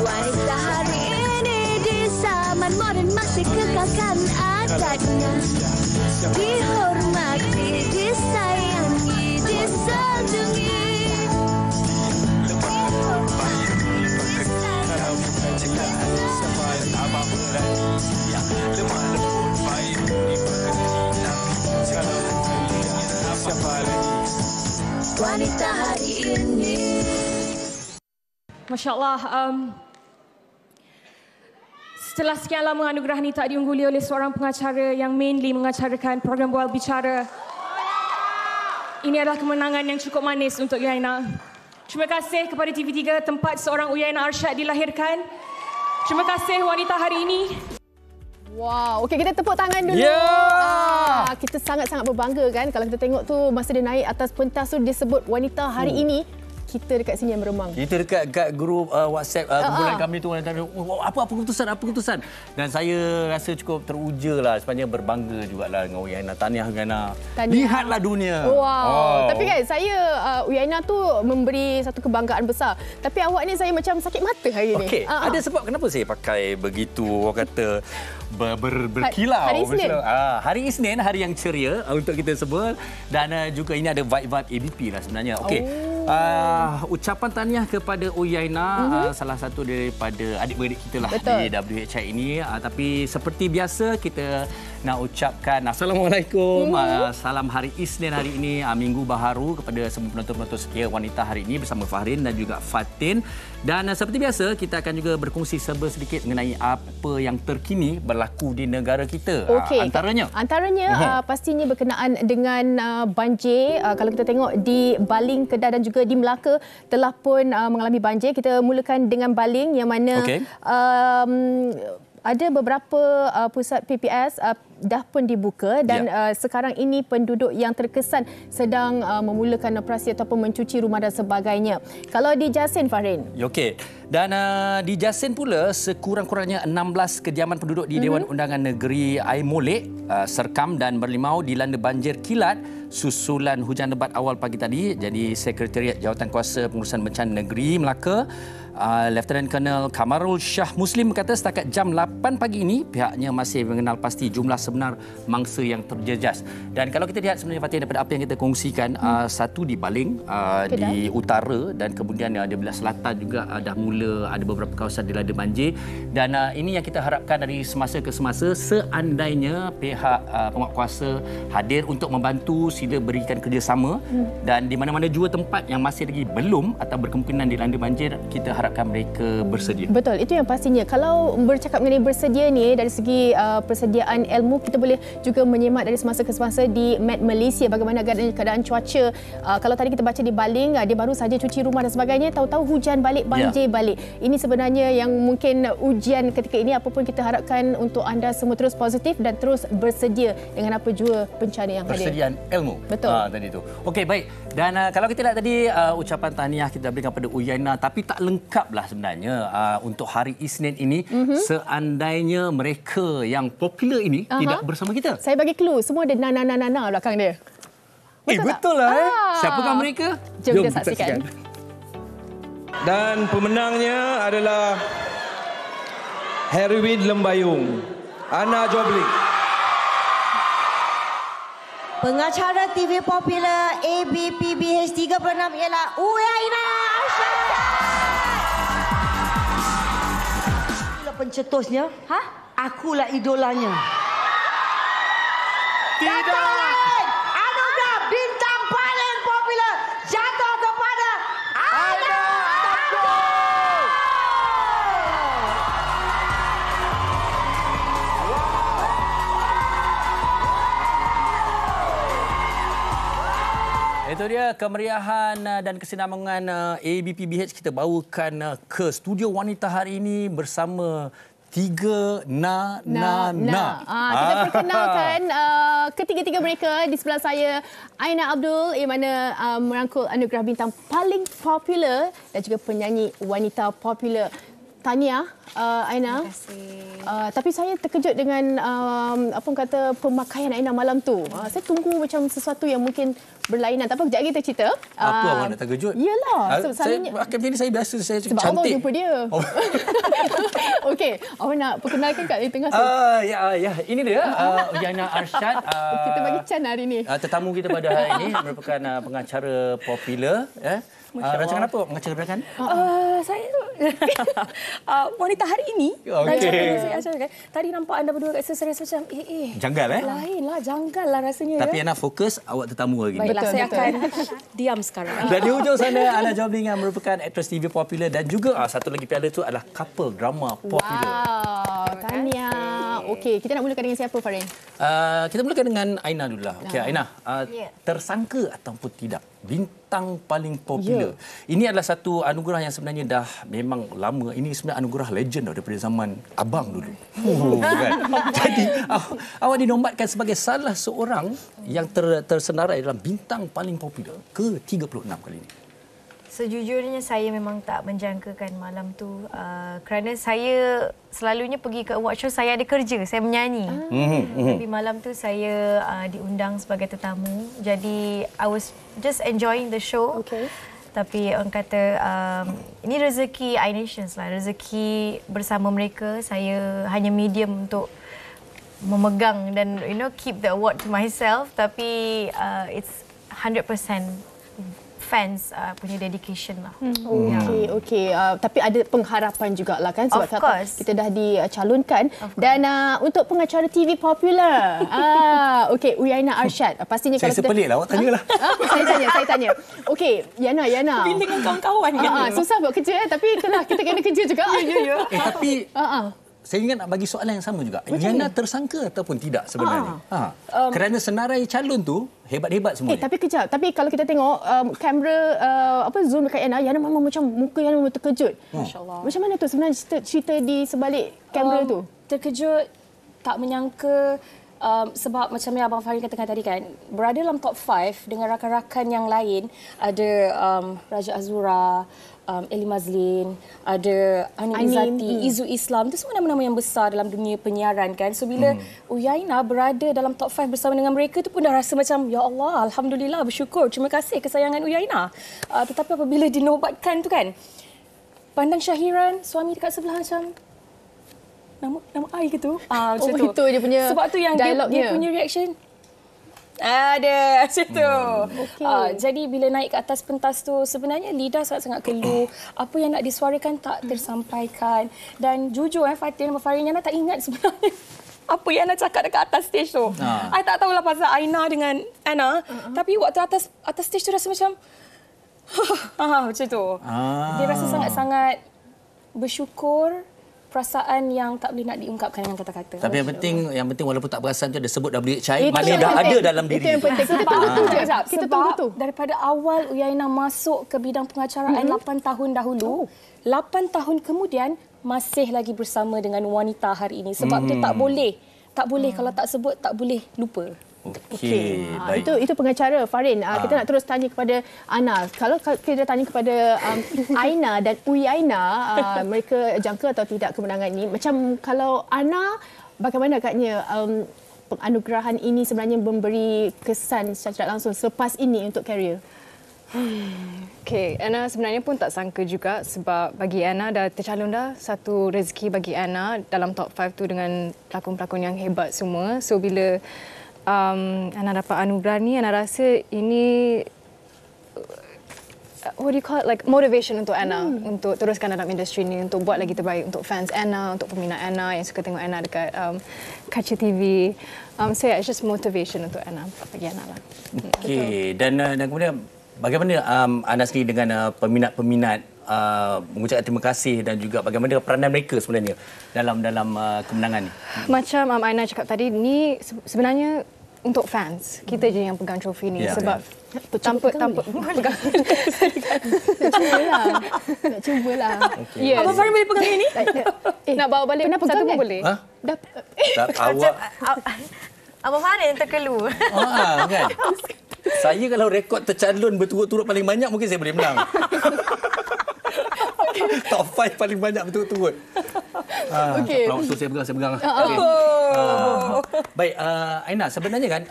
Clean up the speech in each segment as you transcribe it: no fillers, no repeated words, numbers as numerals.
Wanita hari ini di zaman moden masih kekalkan adatnya. Dihormati, disayangi, disanjungi. Wanita hari ini. Masya Allah, setelah sekian lama anugerah ini tak diungguli oleh seorang pengacara yang mainly mengacarakan program Bual Bicara, ini adalah kemenangan yang cukup manis untuk Uyaina. Terima kasih kepada TV3 tempat seorang Uyaina Arsyad dilahirkan. Terima kasih wanita hari ini. Wow, okey, kita tepuk tangan dulu. Kita sangat-sangat berbangga kan kalau kita tengok tu masa dia naik atas pentas tu disebut wanita hari ini. Kita dekat sini yang meremang. Kita dekat grup WhatsApp kumpulan kami tu apa keputusan. Dan saya rasa cukup teruja lah, sebenarnya berbangga jugalah dengan Uyaina. Tahniah Uyaina. Lihatlah dunia. Wow. Tapi kan saya Uyaina tu memberi satu kebanggaan besar. Tapi awak ni saya macam sakit mata hari ni. Okey. Ada sebab kenapa saya pakai begitu orang kata berkilau. Hari Isnin. Hari Isnin, hari yang ceria untuk kita semua, dan juga ini ada vibe-vibe ABP lah sebenarnya. Okey. Ucapan tahniah kepada Uyaina, salah satu daripada adik-beradik kita lah. Betul. Di WHI ini. Tapi seperti biasa kita nak ucapkan Assalamualaikum, salam hari Isnin hari ini, Minggu Baharu kepada semua penonton-penonton setia wanita hari ini bersama Fahrin dan juga Fatin. Dan seperti biasa kita akan juga berkongsi sedikit mengenai apa yang terkini berlaku di negara kita. Okay. Antaranya pastinya berkenaan dengan banjir. Kalau kita tengok di Baling, Kedah dan juga di Melaka telah pun mengalami banjir. Kita mulakan dengan Baling yang mana ada beberapa pusat PPS dah pun dibuka dan sekarang ini penduduk yang terkesan sedang memulakan operasi ataupun mencuci rumah dan sebagainya. Kalau di Jasin, Fahrin? Okey. Dan di Jasin pula sekurang-kurangnya 16 kediaman penduduk di Dewan Undangan Negeri Air Molek, Serkam dan Merlimau dilanda banjir kilat susulan hujan lebat awal pagi tadi. Jadi Sekretariat Jawatankuasa Pengurusan Bencana Negeri Melaka, Lieutenant Colonel Kamarul Shah Muslim berkata setakat jam 8 pagi ini pihaknya masih mengenal pasti jumlah sebenar mangsa yang terjejas. Dan kalau kita lihat sebenarnya Fatih daripada apa yang kita kongsikan, satu di Baling, di utara, dan kemudian di belah selatan juga dah mula ada beberapa kawasan dilanda banjir. Dan ini yang kita harapkan dari semasa ke semasa, seandainya pihak penguatkuasa hadir untuk membantu, sila berikan kerjasama. Dan di mana-mana jua tempat yang masih lagi belum atau berkemungkinan dilanda banjir, kita harapkan mereka bersedia. Betul, itu yang pastinya. Kalau bercakap mengenai bersedia ni, dari segi persediaan ilmu, kita boleh juga menyemak dari semasa ke semasa di Met Malaysia bagaimana keadaan cuaca. Kalau tadi kita baca di Baling, dia baru saja cuci rumah dan sebagainya, tahu-tahu hujan balik, banjir balik. Ini sebenarnya yang mungkin ujian ketika ini. Apapun kita harapkan untuk anda semua terus positif dan terus bersedia dengan apa jua bencana yang hadir. Persediaan ilmu. Betul. Tadi tu. Okey, baik. Dan kalau kita lihat tadi ucapan tahniah kita berikan pada Uyaina, tapi tak lengkaplah sebenarnya untuk hari Isnin ini seandainya mereka yang popular ini tidak bersama kita. Saya bagi clue, semua ada nana belakang dia. Betul lah. Siapakah mereka? Jom kita saksikan. Dan pemenangnya adalah Herwin Lembayung, Ana Jobling. Pengacara TV popular ABPBH 36 ialah Uyaina Arsyad. Akulah pencetusnya. Akulah idolanya. Tidak. Anugerah bintang paling popular jatuh kepada Ana Abdul. Itu dia kemeriahan dan kesinambungan ABPBH kita bawakan ke studio wanita hari ini bersama tiga Kita perkenalkan ketiga-tiga mereka. Di sebelah saya Aina Abdul yang mana merangkul anugerah bintang paling popular dan juga penyanyi wanita popular. tahniah Aina. Terima kasih. Tapi saya terkejut dengan apa orang kata pemakaian Aina malam tu. Saya tunggu macam sesuatu yang mungkin berlainan. Tak apa, kejap lagi kita cerita. Apa awak nak terkejut? Yalah. Saya pakai macam ni saya biasa, saya Sebab cantik. Allah jumpa dia. Oh. Okey, awak nak perkenalkan kat tengah Ya, ini dia Uyaina Arsyad. kita bagi Chan hari ni. Tetamu kita pada hari ini merupakan pengacara popular. Rancangan apa mengacarkan? Saya wanita hari ini. Okey. Saya ajarkan. Tadi nampak anda berdua kat serius macam Janggal lain lah, janggal lah rasanya. Tapi Ana fokus awak tetamu hari ini. Baiklah, saya akan diam sekarang. Dan di hujung sana Ana Jobling yang merupakan aktris TV popular dan juga satu lagi piala itu adalah couple drama popular. Wow, tahniah. Okey, kita nak mulakan dengan siapa, Farin? Kita mulakan dengan Aina dululah. Okey, Aina, tersangka ataupun tidak bintang paling popular. Ini adalah satu anugerah yang sebenarnya dah memang lama. Ini sebenarnya anugerah legend daripada zaman abang dulu. Kan? Jadi awak dinobatkan sebagai salah seorang yang tersenarai dalam bintang paling popular ke-36 kali ini. Sejujurnya saya memang tak menjangkakan malam tu kerana saya selalunya pergi ke award show, saya ada kerja, saya menyanyi. Tapi malam tu saya diundang sebagai tetamu. Jadi I was just enjoying the show. Okay. Tapi orang kata ini rezeki iNations lah, rezeki bersama mereka. Saya hanya medium untuk memegang dan keep the award to myself. Tapi it's 100% fans punya dedication lah. Okey. Tapi ada pengharapan jugalah kan sebab Of course. kita dah dicalonkan. Dan untuk pengacara TV popular. Okey, Uyaina Arsyad. Pastinya Saya kalau sepelik lah, awak tanyalah. Saya tanya. Okey, Yana. Bila dengan kawan-kawan kan. Susah buat kerja tapi itulah kita kena kerja juga. Tapi saya ingat nak bagi soalan yang sama juga. Yana tersangka ataupun tidak sebenarnya? Kerana senarai calon tu hebat-hebat semuanya. Tapi kejap. Tapi kalau kita tengok kamera zoom dekat Yana memang macam muka Yana memang terkejut. Masya-Allah. Macam mana tu sebenarnya cerita di sebalik kamera tu? Terkejut, tak menyangka sebab macam yang Abang Farin katakan tadi kan, berada dalam top 5 dengan rakan-rakan yang lain, ada Raja Azura, Eli Mazlin, ada Ani Izzati, Izu Islam. Itu semua nama-nama yang besar dalam dunia penyiaran kan. So bila Uyaina berada dalam top 5 bersama dengan mereka tu pun dah rasa macam ya Allah, alhamdulillah, bersyukur. Terima kasih kesayangan Uyaina. Tetapi apabila dinobatkan tu kan, pandang Syahiran, suami dekat sebelah macam nama ai ke tu? Macam tu. Itu dia punya sebab tu yang dia punya reaction ada macam tu. Jadi bila naik ke atas pentas tu sebenarnya lidah sangat-sangat keluh. Apa yang nak disuarakan tak tersampaikan. Dan jujur Fatin dan Farin Yana tak ingat sebenarnya apa yang Ana cakap dekat atas stage tu. I tak tahulah pasal Aina dengan Ana. Tapi waktu atas stage tu rasa macam macam tu. Dia rasa sangat-sangat bersyukur, perasaan yang tak boleh nak diungkapkan dengan kata-kata. Tapi yang penting walaupun tak perasan tu ada sebut WHI, maknanya dah ada dalam diri. Itu yang penting. Kita tunggu tu. Daripada awal Uyaina masuk ke bidang pengacaraan 8 tahun dahulu, 8 tahun kemudian masih lagi bersama dengan wanita hari ini. Sebab tu tak boleh kalau tak sebut tak boleh lupa. Okey, baik. Itu pengacara Farin. Kita nak terus tanya kepada Ana. Kalau kita tanya kepada Aina dan Uyaina, mereka jangka atau tidak kemenangan ini? Macam kalau Ana, bagaimana agaknya penganugerahan ini sebenarnya memberi kesan secara langsung selepas ini untuk karier? Okey, Ana sebenarnya pun tak sangka juga sebab bagi Ana dah tercalon dah satu rezeki bagi Ana dalam top 5 tu dengan pelakon-pelakon yang hebat semua. So bila Ana dapat anugerah ni, Ana rasa ini what do you call it, like motivation untuk Ana untuk teruskan dalam industri ni, untuk buat lagi terbaik untuk fans Ana, untuk peminat Ana yang suka tengok Ana dekat kaca TV. So yeah, it's just motivation untuk Ana, bagi Ana lah. Okey, dan kemudian bagaimana Ana sendiri dengan peminat-peminat mengucapkan terima kasih dan juga bagaimana peranan mereka sebenarnya dalam kemenangan ni? Macam Aina cakap tadi, ni sebenarnya untuk fans. Kita je yang pegang trofi ni sebab tanpa pegang. Nak cubalah. Yes. Abang Farin boleh pegang ini? Nak bawa balik Pernah pegang satu pun kan? boleh. Awak Abang Farin terkeluh. kan? Saya kalau rekod tercalon berturut-turut paling banyak mungkin saya boleh menang. Top 5 paling banyak betul-betul. Okey. Kalau waktu saya pegang. Okay. Baik, Aina, sebenarnya kan,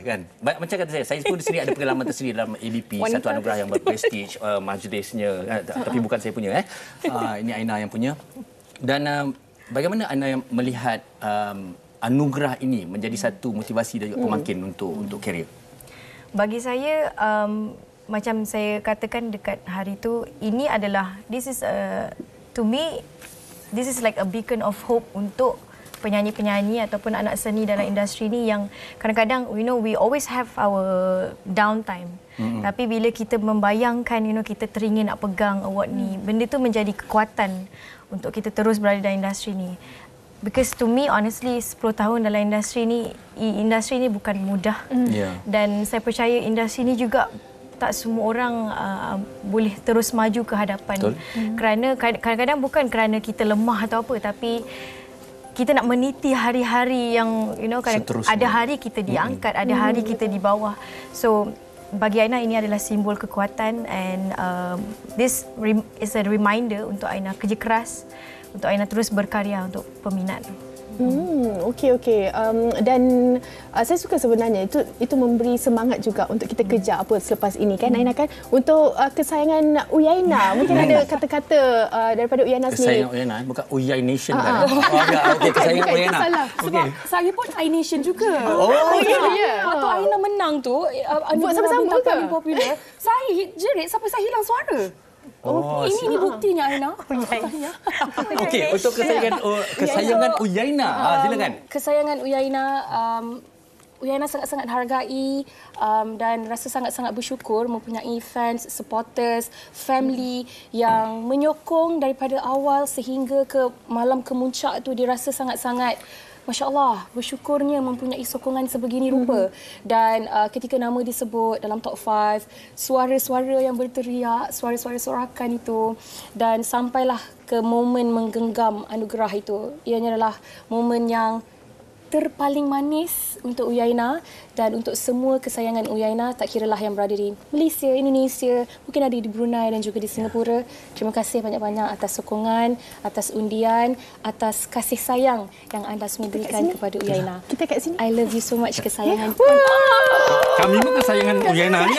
kan macam kata saya pun di sini ada pengalaman tersendiri dalam ABP, satu anugerah yang berprestij, majlisnya, tapi bukan saya punya. Ini Aina yang punya. Dan bagaimana Aina melihat anugerah ini menjadi satu motivasi dan pemangkin untuk karier? Bagi saya, macam saya katakan dekat hari itu, ini adalah, to me, this is like a beacon of hope untuk penyanyi-penyanyi ataupun anak seni dalam industri ni yang kadang-kadang, we always have our downtime. Tapi bila kita membayangkan, kita teringin nak pegang award ni, benda tu menjadi kekuatan untuk kita terus berada dalam industri ni. Because to me, honestly, 10 tahun dalam industri ni bukan mudah. Dan saya percaya industri ni juga tak semua orang boleh terus maju ke hadapan. Kerana kadang-kadang bukan kerana kita lemah atau apa, tapi kita nak meniti hari-hari yang ada hari kita diangkat, ada hari kita di bawah. So bagi Aina ini adalah simbol kekuatan, and this is a reminder untuk Aina kerja keras, untuk Aina terus berkarya untuk peminat. Okey. Dan saya suka sebenarnya itu memberi semangat juga untuk kita kejar apa selepas ini kan Aina kan. Untuk kesayangan Uyaina, mungkin ada kata-kata daripada Uyaina sendiri. Kesayangan Uyaina, bukan Uyai Nation kan? Okey, kesayangan Uyaina. Sebab saya pun I Nation juga. Waktu Aina menang tu, buat sama-sama ke? Paling popular, saya jerit sampai saya hilang suara. Ini buktinya Aina. Okey, untuk kesayangan Uyaina, silakan. Kesayangan Uyaina, Uyaina sangat-sangat hargai dan rasa sangat-sangat bersyukur mempunyai fans, supporters, family yang menyokong daripada awal sehingga ke malam kemuncak tu. Dirasa sangat-sangat Masya Allah, bersyukurnya mempunyai sokongan sebegini rupa. Dan ketika nama disebut dalam top 5, suara-suara yang berteriak, suara-suara sorakan itu, dan sampailah ke momen menggenggam anugerah itu. Ianya adalah momen yang terpaling manis untuk Uyaina dan untuk semua kesayangan Uyaina, tak kiralah yang berada di Malaysia, Indonesia, mungkin ada di Brunei dan juga di Singapura. Terima kasih banyak-banyak atas sokongan, atas undian, atas kasih sayang yang anda semua berikan kepada Uyaina. Kita kat sini. I love you so much, kesayangan. Kami pun kesayangan Uyaina ni.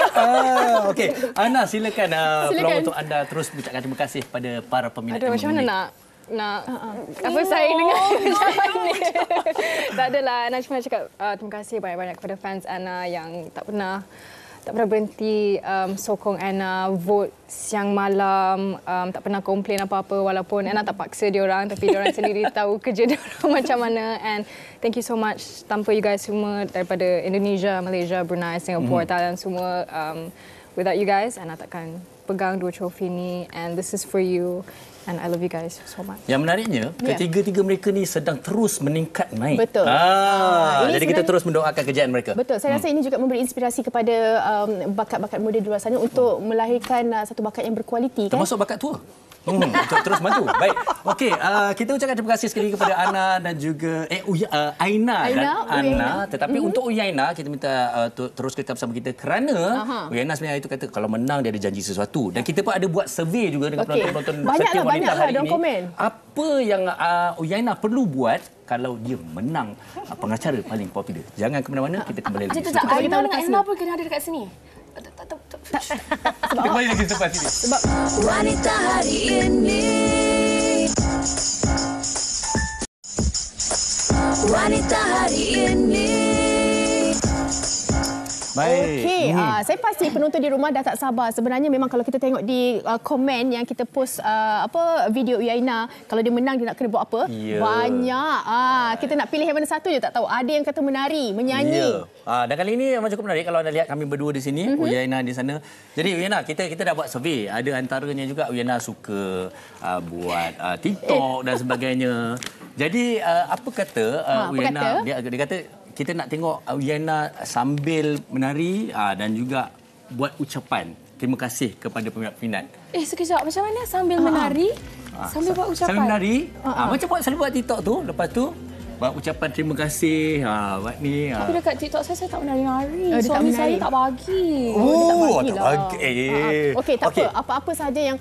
Okey, Ana silakan peluang untuk anda terus mengucapkan terima kasih kepada para peminat. Aduh, macam mana nak apa saya dengan macam ni. Tak adalah, Ana cuma cakap terima kasih banyak-banyak kepada fans Ana yang tak pernah berhenti sokong Ana, vote siang malam, tak pernah komplain apa-apa walaupun Ana tak paksa diorang, tapi diorang sendiri tahu kerja diorang macam mana. And thank you so much, tanpa you guys semua daripada Indonesia, Malaysia, Brunei, Singapore, Thailand semua, without you guys Ana takkan pegang 2 trofi ni, and this is for you. And I love you guys so much. Yang menariknya, ketiga-tiga mereka ni sedang terus meningkat naik. Betul. Jadi kita terus mendoakan kejayaan mereka. Betul. Saya rasa ini juga memberi inspirasi kepada bakat-bakat muda di luar sana untuk melahirkan satu bakat yang berkualiti. Kan? Termasuk bakat tua. Untuk terus maju. Baik. Okey, kita ucapkan terima kasih sekali kepada Ana dan juga Aina. Tetapi untuk Uyaina, kita minta terus kekal bersama kita kerana Uyaina sebenarnya itu kata kalau menang dia ada janji sesuatu. Dan kita pun ada buat survey juga dengan penonton-penonton setiap wanita hari ini. Komen. Apa yang Uyaina perlu buat kalau dia menang pengacara paling popular? Jangan ke mana-mana, kita kembali lagi. Aina dengan Aina pun kena ada dekat sini. Kembali lagi selepas ini. Sebab wanita hari ini, wanita hari ini. Baik. Okey, saya pasti penonton di rumah dah tak sabar. Sebenarnya memang kalau kita tengok di komen yang kita post video Uyaina, kalau dia menang dia nak kena buat apa? Banyak. Kita nak pilih yang mana satu je tak tahu. Ada yang kata menari, menyanyi. Dan kali ini memang cukup menarik kalau anda lihat kami berdua di sini, Uyaina di sana. Jadi Uyaina, kita dah buat survey. Ada antaranya juga Uyaina suka buat TikTok dan sebagainya. Jadi apa kata Uyaina? Dia kata kita nak tengok Uyaina sambil menari dan juga buat ucapan terima kasih kepada peminat-peminat. Sekejap, macam mana sambil menari? Sambil buat ucapan? Sambil menari, macam selalu buat TikTok tu, lepas tu buat ucapan terima kasih. Buat ni. Tapi dekat TikTok saya tak menari-nari. dia tak Suami menari. saya tak bagi. Okey, tak apa. Apa-apa saja yang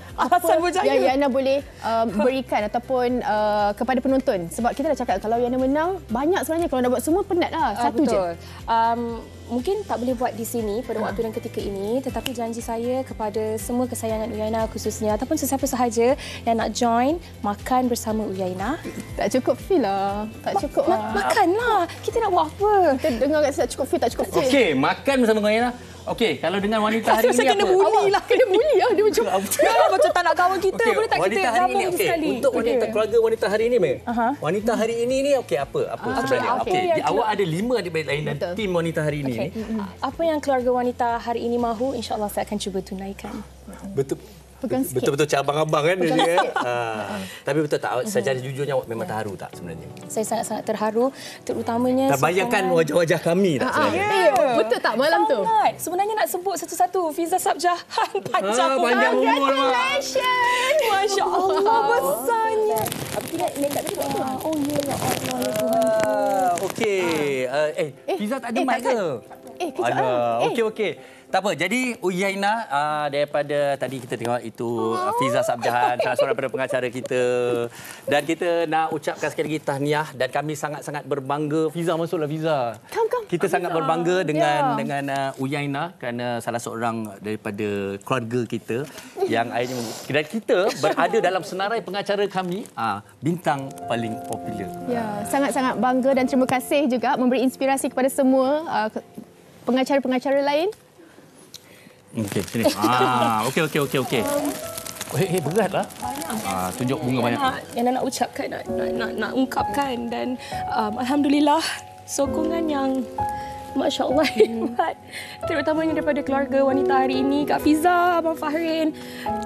yang Yana boleh berikan ataupun kepada penonton. Sebab kita dah cakap kalau Yana menang, banyak sebenarnya. Kalau nak buat semua penat lah. Satu je. Mungkin tak boleh buat di sini pada waktu dan ketika ini, tetapi janji saya kepada semua kesayangan Uyaina khususnya ataupun sesiapa sahaja yang nak join makan bersama Uyaina. Tak cukup feel lah. Tak cukup lah. Makanlah. Kita nak buat apa? Kita dengar kat tak cukup feel, tak cukup feel. Okey, makan bersama Uyaina. Okey, kalau dengan wanita hari ini saya kena bully lah. Kena bully lah. Dia macam macam tak nak kawan kita. Okey, Boleh tak kita wanita hari gabung ini, sekali? Untuk wanita keluarga wanita hari ini, Mel. Wanita hari ini ni okey apa sebenarnya? Okey, awak ada 5 adik-beradik lain dan tim wanita hari ini. Apa yang keluarga wanita hari ini mahu, insya-Allah saya akan cuba tunaikan. Betul-betul cabang-abang kan dia. Tapi betul tak secara jujurnya awak memang terharu tak sebenarnya? Saya sangat-sangat terharu, terutamanya terbayangkan wajah-wajah kami tak sebenarnya? betul tak malam tu? Sangat. Sebenarnya nak sebut satu-satu. Fiza Sabjahan panjang panjang umur. Masya Allah besarnya. Apa tidak nekat tadi apa? Oh ya Allah ya Tuhan. Okey. Fiza tak ada mic ke? Okey. Tak apa. Jadi Uyaina daripada tadi kita tengok itu Fiza Sabjahan, salah seorang daripada pengacara kita. Dan kita nak ucapkan sekali lagi tahniah dan kami sangat-sangat berbangga. Fiza masuklah Fiza. Kita sangat berbangga dengan Uyaina kerana salah seorang daripada keluarga kita yang akhirnya dan kita berada dalam senarai pengacara kami bintang paling popular. Ya, sangat-sangat bangga dan terima kasih juga memberi inspirasi kepada semua pengacara-pengacara lain. Okey, sini. Okey. Beratlah. Tunjuk bunga banyak. Yang nak ucapkan, nak ungkapkan dan alhamdulillah sokongan yang Masya Allah hebat. Terutamanya daripada keluarga wanita hari ini, Kak Fiza, Abang Fahrin,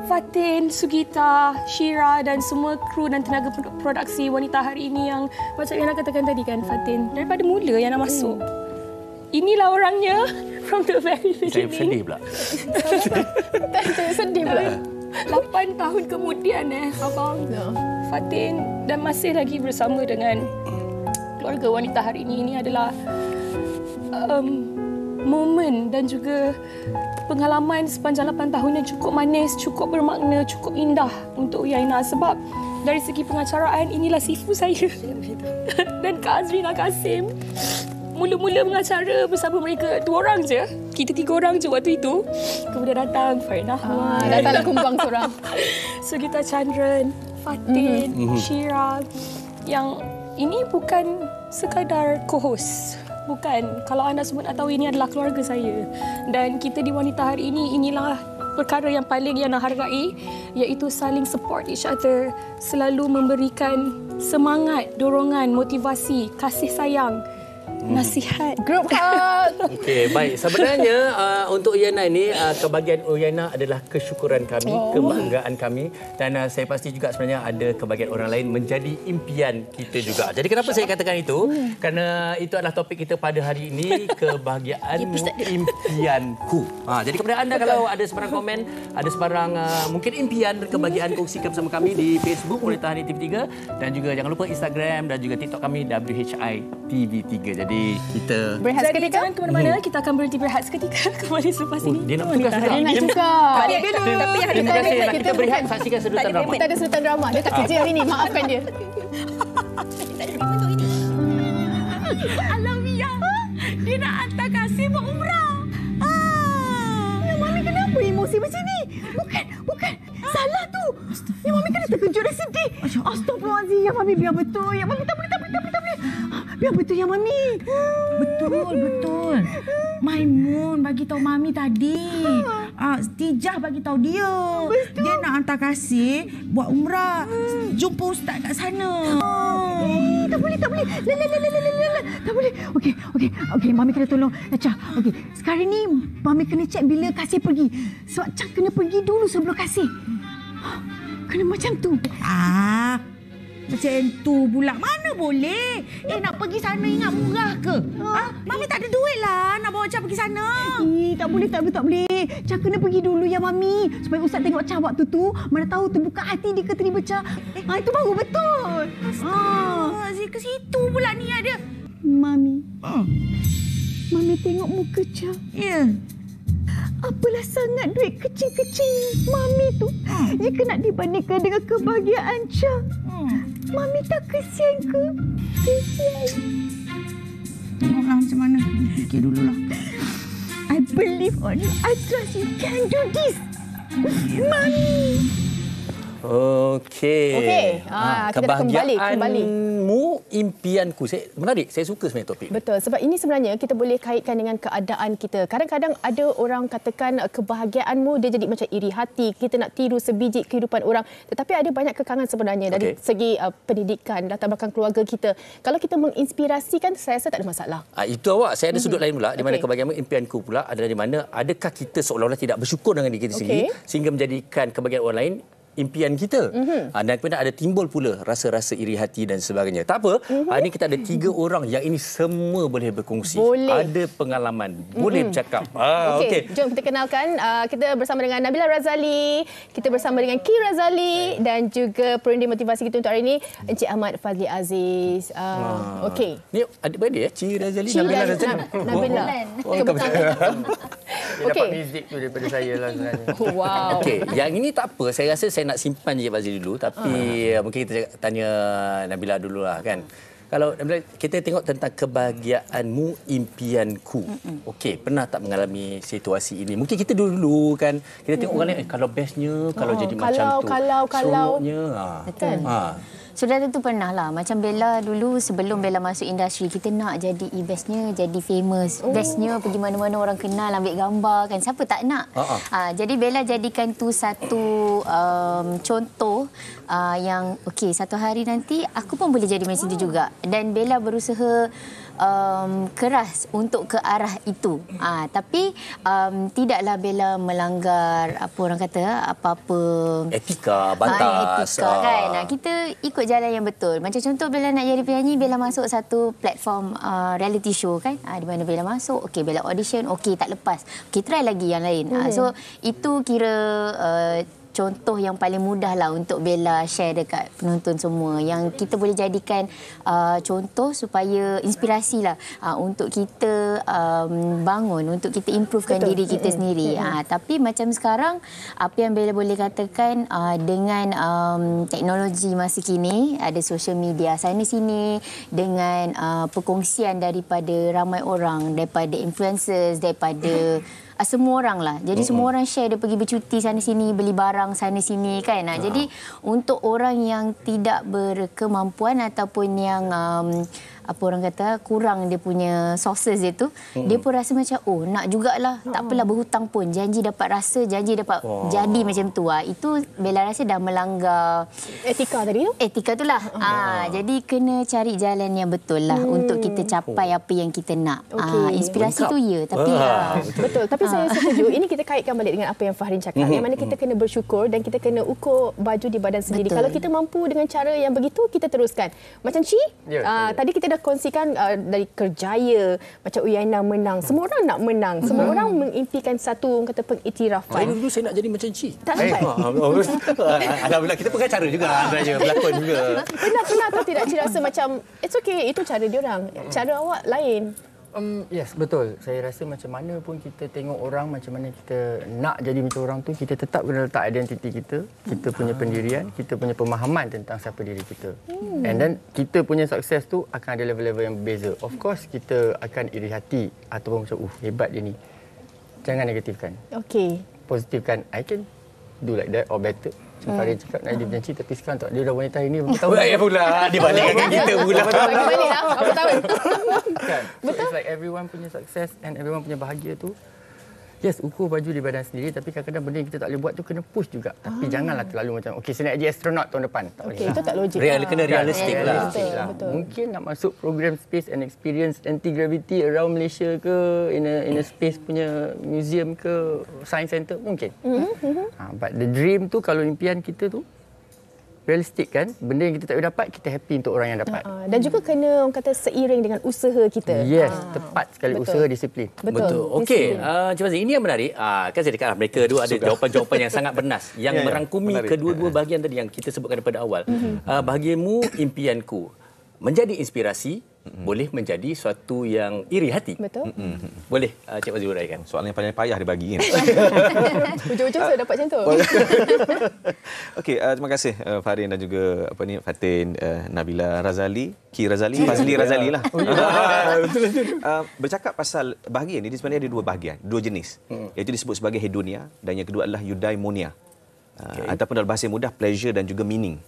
Fatin, Sugita, Shira dan semua kru dan tenaga produksi wanita hari ini yang macam yang nak katakan tadi kan Fatin, daripada mula yang nak masuk. Inilah orangnya from the very beginning. Saya sedih pula. Saya sedih pula. 8 tahun kemudian Abang Fatin dan masih lagi bersama dengan keluarga wanita hari ini adalah momen dan juga pengalaman sepanjang 8 tahun yang cukup manis, cukup bermakna, cukup indah untuk Uyaina sebab dari segi pengacaraan inilah sifu saya dan Kak Azrina Kasim. Mula-mula mengacara bersama mereka 2 orang je. Kita 3 orang je waktu itu. Kemudian datang Farid Ahmad. Datanglah kumbang seorang. Sugita Chandran, Fatin, Shira. Yang ini bukan sekadar co-host. Bukan. Kalau anda semua nak tahu ini adalah keluarga saya. Dan kita di Wanita hari ini, inilah perkara yang paling Yana hargai, iaitu saling support each other. Selalu memberikan semangat, dorongan, motivasi, kasih sayang. Nasihat. Group hug. Okey, baik. Sebenarnya untuk Uyaina ini, kebahagiaan Uyaina adalah kesyukuran kami, kebanggaan kami. Dan saya pasti juga sebenarnya ada kebahagiaan orang lain menjadi impian kita juga. Jadi kenapa saya katakan itu? Kerana itu adalah topik kita pada hari ini, kebahagiaanmu, impianku. Jadi kepada anda kalau ada sebarang komen, ada sebarang mungkin impian dan kebahagiaan, kongsikan bersama kami di Facebook Wanita Hari TV3 dan juga jangan lupa Instagram dan juga TikTok kami WHI TV3. Jadi kita berehat Jadi seketika. jangan ke mana-mana, kita akan berhenti berehat seketika kembali selepas ini. Dia nak tukar Dia nak tukar. Tapi terima kasih. Kita berehat saksikan sedutan drama. Kita ada sedutan drama. Dia tak kerja hari ni. Maafkan dia. Alamiah. Dia nak hantar Kasim buat umrah. Ya, Mami kenapa emosi macam ni? Bukan. Salah tu. Ya, Mami kena terkejut dan sedih. Astaghfirullahaladzim. Ya, Mami biar betul. Ya, Mami tak boleh. Biar betul ya, Mami. Betul. Maimun bagi tahu Mami tadi. Tijah bagi tahu dia. Betul. Dia nak hantar Kasih buat umrah. Jumpa ustaz kat sana. Tak boleh. Tak boleh. Okey, Mami kena tolong Cah. Okey, sekarang ni Mami kena cek bila Kasih pergi. Sebab Cah kena pergi dulu sebelum Kasih. Kena macam tu. Macam tu pula. Mana boleh? Nak pergi sana ingat murah ke? Mami tak ada duit lah nak bawa Cah pergi sana. Tak boleh. Cha kena pergi dulu ya, Mami. Supaya Ustaz tengok Cha waktu tu. Mana tahu terbuka hati dia ke terima Cha. Itu baru betul. Astaga, ke situ pula niat dia. Mami. Mami tengok muka Cha. Ya. Apalah sangat duit kecil-kecil Mami tu. Jika nak dibandingkan dengan kebahagiaan Cha. Mami tak kesian ke? Kesian. Tengoklah macam mana. Fikir dululah. I believe on you. I trust you can do this. Mami. Okey. Kita kembali. Kebahagiaanmu, impianku. Menarik. Saya suka sebenarnya topik. Betul. Sebab ini sebenarnya kita boleh kaitkan dengan keadaan kita. Kadang-kadang ada orang katakan kebahagiaanmu dia jadi macam iri hati. Kita nak tiru sebiji kehidupan orang. Tetapi ada banyak kekangan sebenarnya dari segi pendidikan, latar belakang keluarga kita. Kalau kita menginspirasikan, saya rasa tak ada masalah. Itu awak. Saya ada sudut lain pula. Di mana kebahagiaanmu, impianku pula adalah di mana adakah kita seolah-olah tidak bersyukur dengan diri kita sendiri sehingga menjadikan kebahagiaan orang lain impian kita. Dan kemudian ada timbul pula rasa-rasa iri hati dan sebagainya. Tak apa, hari ini kita ada 3 orang yang ini semua boleh berkongsi. Ada pengalaman, boleh bercakap. Okey. Jom kita kenalkan. Kita bersama dengan Nabila Razali, kita bersama dengan Ki Razali dan juga perundi motivasi kita untuk hari ini, Encik Ahmad Fazli Aziz. Okey. Ni adik-beradik ya? Ci Razali, Nabila Razali. Nabila. Dia dapat muzik tu daripada saya lah sebenarnya. Wow. Okey, yang ini tak apa. Saya rasa saya nak simpan je Fazli dulu. Tapi mungkin kita tanya Nabila dululah kan. Kalau Nabila, kita tengok tentang kebahagiaanmu, impianku. Okey, pernah tak mengalami situasi ini? Mungkin kita dulu kan, kita tengok orang lain, kalau bestnya, kalau jadi macam tu. Kalau. Betul. Sudah tentu pernah lah. Macam Bella dulu sebelum Bella masuk industri, kita nak jadi bestnya, jadi famous. Bestnya pergi mana-mana orang kenal, ambil gambar kan. Siapa tak nak? Jadi Bella jadikan tu satu contoh yang okey, satu hari nanti aku pun boleh jadi macam tu juga. Dan Bella berusaha keras untuk ke arah itu. Tapi tidaklah Bella melanggar apa orang kata apa-apa etika, batas. Etika kan. Kita ikut jalan yang betul. Macam contoh Bella nak jadi penyanyi, Bella masuk satu platform reality show kan. Di mana Bella masuk, okey Bella audition, okey tak lepas. Okey try lagi yang lain. So itu kira contoh yang paling mudah lah untuk Bella share dekat penonton semua, yang kita boleh jadikan contoh supaya inspirasi lah untuk kita bangun, untuk kita improvekan diri kita sendiri. Tapi macam sekarang, apa yang Bella boleh katakan dengan teknologi masa kini, ada social media sana sini dengan perkongsian daripada ramai orang, daripada influencers, daripada semua orang lah. Jadi semua orang share, dia pergi bercuti sana sini, beli barang sana sini kan. Jadi untuk orang yang tidak berkemampuan ataupun yang apa orang kata kurang dia punya sources dia tu, dia pun rasa macam nak jugalah, tak apalah berhutang pun, janji dapat rasa, janji dapat jadi macam tu. Itu Bella rasa dah melanggar etika tadi tu. Etika tu lah. Jadi kena cari jalan yang betul lah untuk kita capai apa yang kita nak. Inspirasi tu ya, tapi betul. Tapi saya setuju, ini kita kaitkan balik dengan apa yang Fahrin cakap, yang mana kita kena bersyukur dan kita kena ukur baju di badan sendiri. Kalau kita mampu dengan cara yang begitu, kita teruskan. Macam Ci, tadi kita dah kongsikan dari kerjaya, macam Uyaina menang. Semua orang nak menang. Semua orang mengimpikan satu kata pengiktirafan. Dulu saya nak jadi macam Ci. Tak dapat. Alhamdulillah, kita pengacara juga sebenarnya, berlakon juga. Pernah atau tidak Ci rasa macam it's okay, itu cara dia orang. Cara awak lain. Yes, betul. Saya rasa macam mana pun kita tengok orang, macam mana kita nak jadi macam orang tu, kita tetap kena letak identiti kita, kita punya pendirian, kita punya pemahaman tentang siapa diri kita. And then kita punya sukses tu akan ada level-level yang berbeza. Of course, kita akan iri hati ataupun macam hebat dia ni. Jangan negatifkan. Okey. Positifkan, I can do like that or better. Macam Fahrin cakap nak jadi penyanyi, tapi sekarang tak, dia dah wanita hari ni berapa tahun. Ya pula, dibandingkan kita pula. Balik dah, berapa tahun? Kan? So it's like everyone punya sukses and everyone punya bahagia tu, yes, ukur baju di badan sendiri, tapi kadang-kadang benda yang kita tak boleh buat tu kena push juga. Tapi janganlah terlalu macam, okey saya nak jadi astronaut tahun depan. Tak boleh. Itu tak logik. Kena realistik lah. Betul. Mungkin nak masuk program Space and Experience Anti-Gravity around Malaysia ke, in a space punya museum ke, science center, mungkin. But the dream tu, kalau impian kita tu, realistik kan. Benda yang kita tak boleh dapat, kita happy untuk orang yang dapat. Dan juga kena orang kata seiring dengan usaha kita. Yes, tepat sekali. Betul. Usaha, disiplin. Betul. Okey, Encik Fazli, ini yang menarik. Kan saya cakap mereka dua ada jawapan-jawapan yang sangat bernas yang merangkumi kedua-dua bahagian tadi yang kita sebutkan daripada awal. Bahagianmu, impianku. Menjadi inspirasi, boleh menjadi suatu yang iri hati. Betul. Boleh Cik Fazli uraikan. Soalan yang paling payah dia bagi kan. Hujung-hujung saya dapat macam tu. Okey, terima kasih Farin dan juga Fatin, Nabila Razali, Ki Razali, Fazli Razali lah. Bercakap pasal bahagian ini sebenarnya ada dua bahagian, dua jenis. Iaitu disebut sebagai hedonia dan yang kedua adalah eudaimonia. Ataupun dalam bahasa mudah, pleasure dan juga meaning.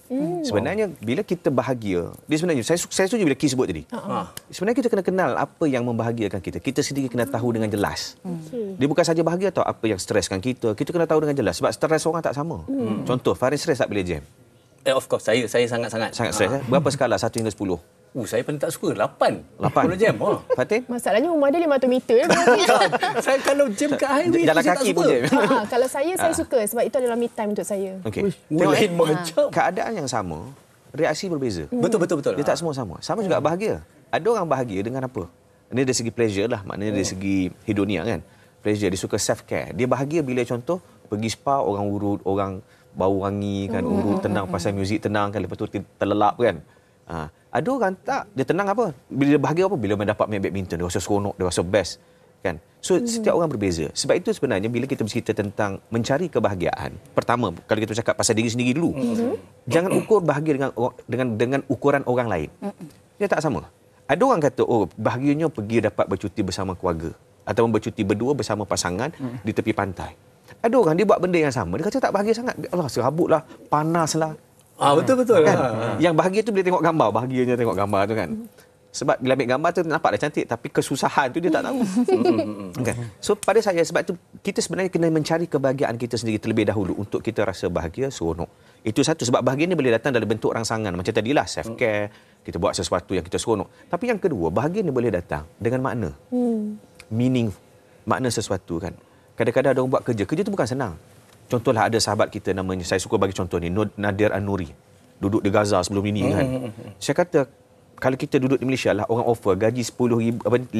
Sebenarnya bila kita bahagia, dia sebenarnya saya setuju bila Ki sebut tadi. Sebenarnya kita kena kenal apa yang membahagiakan kita. Kita sendiri kena tahu dengan jelas. Dia bukan saja bahagia atau apa yang streskan kita. Kita kena tahu dengan jelas sebab stres orang tak sama. Contoh, Farin stres tak bila jam? Of course, saya sangat-sangat stres. Berapa skala 1 hingga 10? Saya paling tak suka 8 jam. Fatin? Masalahnya rumah dia 500 meter. Saya kalau jam kat highway jalan kaki pun jam. Kalau saya suka sebab itu adalah me time untuk saya. Okey. Lain macam. Keadaan yang sama, reaksi berbeza. Betul. Dia tak semua sama. Sama juga bahagia. Ada orang bahagia dengan apa? Ini dari segi pleasure lah, maknanya dari segi hedonia kan. Pleasure, dia suka self care. Dia bahagia bila contoh pergi spa, orang urut, orang bau wangi kan, urut tenang pasal muzik tenang kan, lepas tu terlelap kan. Ada orang tak, dia tenang apa? Bila dia bahagia apa? Bila mendapat main badminton, dia rasa seronok, dia rasa best. Kan? So, setiap orang berbeza. Sebab itu sebenarnya bila kita bercerita tentang mencari kebahagiaan, pertama, kalau kita cakap pasal diri sendiri dulu, jangan ukur bahagia dengan ukuran orang lain. Dia tak sama. Ada orang kata, bahagianya pergi dapat bercuti bersama keluarga. Ataupun bercuti berdua bersama pasangan di tepi pantai. Ada orang, dia buat benda yang sama. Dia kata tak bahagia sangat. Allah, serabutlah, panaslah. Betul. Kan? Yang bahagia tu bila tengok gambar, bahagianya tengok gambar tu kan. Sebab bila ambil gambar tu nampak dah cantik, tapi kesusahan tu dia tak tahu. Kan? So pada saya sebab tu kita sebenarnya kena mencari kebahagiaan kita sendiri terlebih dahulu untuk kita rasa bahagia, seronok. Itu satu, sebab bahagia ni boleh datang dalam bentuk rangsangan macam tadilah self care, kita buat sesuatu yang kita seronok. Tapi yang kedua, bahagia ni boleh datang dengan makna. Meaning, makna sesuatu kan. Kadang-kadang ada orang buat kerja tu bukan senang. Contohlah ada sahabat kita namanya, saya suka bagi contoh ni, Nadir An-Nuri. Duduk di Gaza sebelum ini kan. Saya kata, kalau kita duduk di Malaysia lah, orang offer gaji 5,000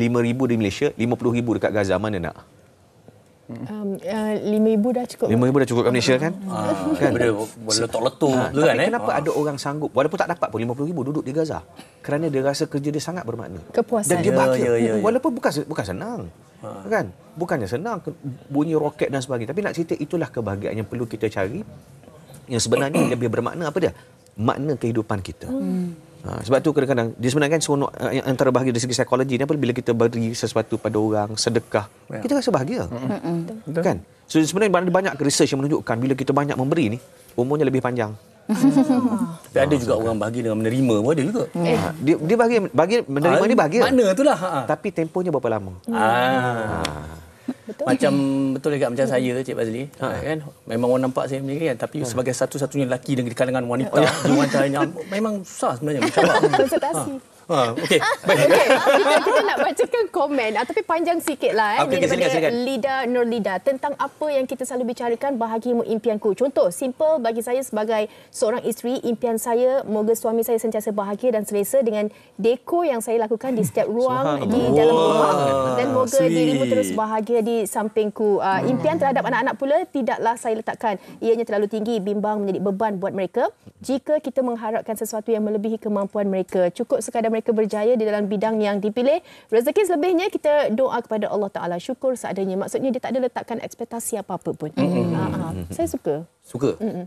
di Malaysia, 50,000 dekat Gaza, mana nak? 5,000 dah cukup. 5,000 dah cukup kat Malaysia kan? Kan? Letup-letup tu kan. Kenapa ada orang sanggup, walaupun tak dapat pun 50,000 duduk di Gaza? Kerana dia rasa kerja dia sangat bermakna. Kepuasan. Dan dia bahagia. Walaupun bukan senang. Kan? Bukannya senang bunyi roket dan sebagainya, tapi nak cerita itulah kebahagiaan yang perlu kita cari, yang sebenarnya lebih bermakna apa dia? Makna kehidupan kita. Sebab tu kadang-kadang dia sebenarnya kan seronok, antara bahagia dari segi psikologi ni apa, bila kita beri sesuatu pada orang, sedekah, kita rasa bahagia. Kan? So sebenarnya banyak research yang menunjukkan bila kita banyak memberi ni, umurnya lebih panjang. Tapi ada juga orang bahagia dengan menerima pun ada juga. Dia bahagia menerima ni bahagia. Mana itulah. Tapi tempohnya berapa lama? Betul juga macam saya, Cik Fazli. Kan? Memang orang nampak saya macam ni kan, tapi sebagai satu-satunya lelaki di kalangan wanita di wanitanya memang susah sebenarnya macam mana. Konsultasi. Okey. Kita nak bacakan komen tapi panjang sikitlah daripada Lida Nurlida tentang apa yang kita selalu bicarakan, bahagiamu impianku. Contoh simple bagi saya sebagai seorang isteri, impian saya moga suami saya sentiasa bahagia dan selesa dengan dekor yang saya lakukan di setiap ruang di dalam rumah, dan moga dirimu terus bahagia di sampingku. Impian terhadap anak-anak pula tidaklah saya letakkan ianya terlalu tinggi bimbang menjadi beban buat mereka. Jika kita mengharapkan sesuatu yang melebihi kemampuan mereka, cukup sekadar mereka berjaya di dalam bidang yang dipilih. Rezeki selebihnya kita doa kepada Allah Ta'ala, syukur seadanya. Maksudnya dia tak ada letakkan ekspektasi apa-apa pun. Saya suka.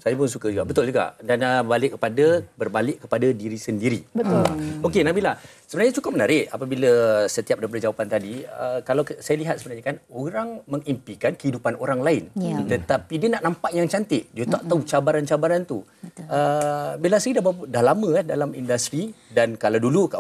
Saya pun suka juga. Betul juga. Dan berbalik kepada diri sendiri. Betul. Okey Nabila, sebenarnya cukup menarik apabila setiap daripada jawapan tadi, kalau saya lihat sebenarnya kan, orang mengimpikan kehidupan orang lain. Tetapi dia nak nampak yang cantik. Dia tak tahu cabaran-cabaran tu. Bella sendiri dah lama dalam industri, dan kalau dulu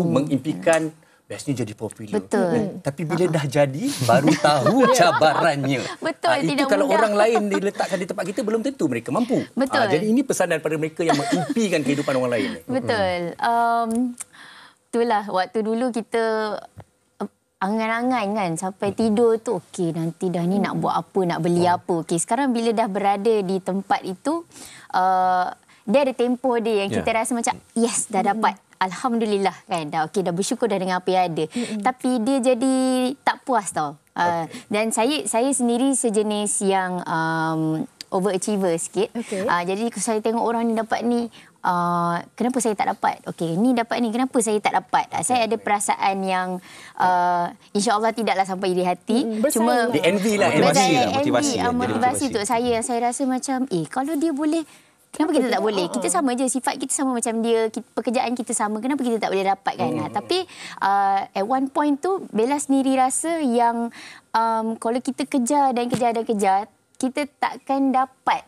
mengimpikan biasanya jadi popular. Betul. Tapi bila dah jadi, baru tahu cabarannya. Betul, itu tidak kalau mudah. orang lain diletakkan di tempat kita, belum tentu mereka mampu. Betul. Jadi ini pesanan pada mereka yang mengimpikan kehidupan orang lain. Betul. Itulah waktu dulu kita angan-angan kan sampai tidur tu, okey nanti dah ni nak buat apa, nak beli apa. Okey, sekarang bila dah berada di tempat itu, dia ada tempoh dia yang kita rasa macam yes dah dapat. Alhamdulillah kan, dah okey, dah bersyukur dah dengan apa yang ada. Tapi dia jadi tak puas tau. Dan saya sendiri sejenis yang overachiever sikit. Jadi saya tengok orang ni dapat ni, kenapa saya tak dapat? Okey, ni dapat ni, kenapa saya tak dapat? Saya ada perasaan yang insya-Allah tidaklah sampai di hati. Cuma di envy lah, motivasi untuk saya. Saya rasa macam kalau dia boleh, kenapa kita tak boleh? Kita sama je, sifat kita sama macam dia, pekerjaan kita sama, kenapa kita tak boleh dapat kan? Tapi at one point tu Bella sendiri rasa yang kalau kita kejar, kita takkan dapat.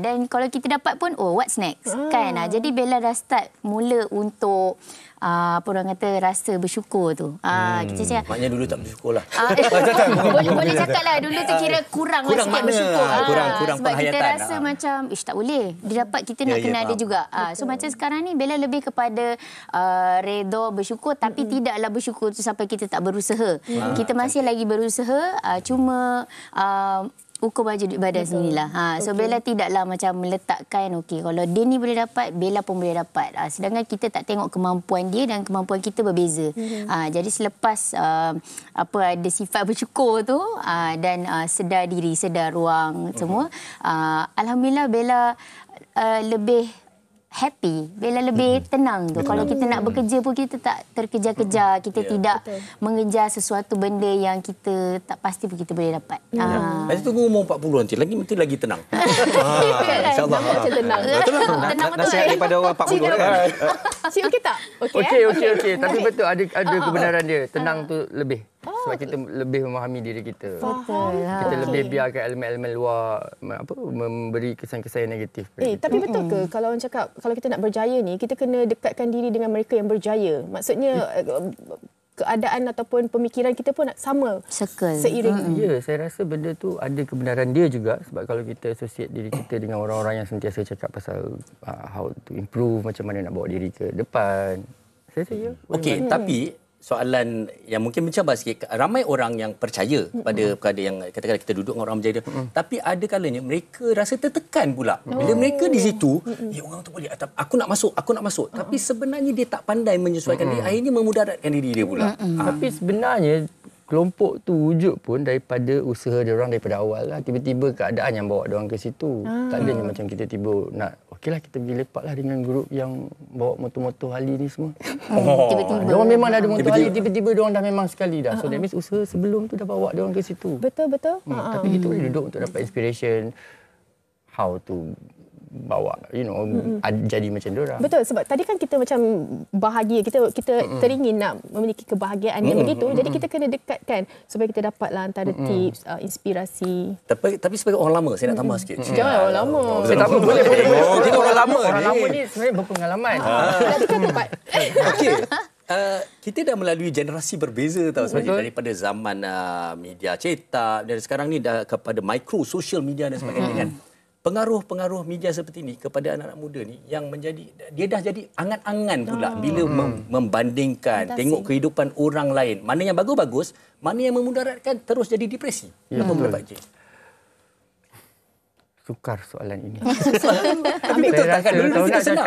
Dan kalau kita dapat pun, what's next? Kan? Jadi Bella dah start mula untuk apa orang kata, rasa bersyukur tu. Kita cakap, maknanya dulu tak bersyukur lah. boleh cakap lah, dulu tu kira kurang lah sikit bersyukur. Kurang sebab penghayatan. kita rasa macam, tak boleh. Dia dapat, kita nak kena ada juga. So macam sekarang ni, Bella lebih kepada redha bersyukur, tapi tidaklah bersyukur tu sampai kita tak berusaha. Kita masih lagi berusaha, cuma ukur baju di badan sendirilah. So Bella tidaklah macam meletakkan kalau dia ni boleh dapat, Bella pun boleh dapat. Sedangkan kita tak tengok kemampuan dia dan kemampuan kita berbeza. Jadi selepas ada sifat bersyukur tu dan sedar diri, sedar ruang semua, alhamdulillah Bella lebih happy, Bella lebih tenang tu. Kalau kita nak bekerja pun kita tak terkejar-kejar, kita tidak mengejar sesuatu benda yang kita tak pasti pun kita boleh dapat. Nanti tunggu umur 40 nanti lagi tenang. InsyaAllah. Macam tenang. Tenang betul. Nasihat daripada orang 40 kan. Cik okey tak? Okey. Tapi betul ada kebenaran dia. Tenang tu lebih. Sebab kita lebih memahami diri kita. Kita lebih biarkan elemen-elemen luar memberi kesan-kesan yang negatif. Tapi betul ke kalau orang cakap kalau kita nak berjaya ni, kita kena dekatkan diri dengan mereka yang berjaya? Maksudnya keadaan ataupun pemikiran kita pun sama seiring. Ya, saya rasa benda tu ada kebenaran dia juga. Sebab kalau kita associate diri kita dengan orang-orang yang sentiasa cakap pasal how to improve, macam mana nak bawa diri ke depan, saya rasa Okey, tapi soalan yang mungkin mencabar sikit, ramai orang yang percaya pada perkara yang katakanlah kita duduk dengan orang berjaya, tapi ada kalanya mereka rasa tertekan pula bila mereka di situ, orang tu boleh, aku nak masuk, tapi sebenarnya dia tak pandai menyesuaikan diri, akhirnya memudaratkan diri dia pula. Tapi sebenarnya kelompok tu wujud pun daripada usaha dia orang daripada awal lah. Tiba-tiba keadaan yang bawa dia orang ke situ. Tak adanya macam kita tiba nak, okeylah kita pergi lepak lah dengan grup yang bawa motor-motor Harley ni semua. Tiba-tiba. Dia orang memang dah ada motor Harley, tiba-tiba dia orang dah memang sekali dah. So that means usaha sebelum tu dah bawa dia orang ke situ. Betul. Tapi kita boleh duduk untuk dapat inspiration how to bawa jadi macam dia orang. Betul, sebab tadi kan kita macam bahagia, kita teringin nak memiliki kebahagiaan yang begitu. Jadi kita kena dekatkan supaya kita dapatlah antara tips, inspirasi. Tapi sebagai orang lama, saya nak tambah sikit. Jangan orang lama. Saya tak apa, boleh. Kita orang lama. Orang lama ni sebenarnya berpengalaman. Okey. Kita dah melalui generasi berbeza tau sebenarnya, daripada zaman media cetak dan sekarang ni dah kepada micro social media dan sebagainya kan. Pengaruh media seperti ini kepada anak-anak muda ni yang menjadi, dia dah jadi angan-angan pula bila membandingkan, tengok kehidupan orang lain. Mana yang bagus-bagus, mana yang memudaratkan, terus jadi depresi. Apa pendapat Cik? Sukar soalan ini. Betul tak kan?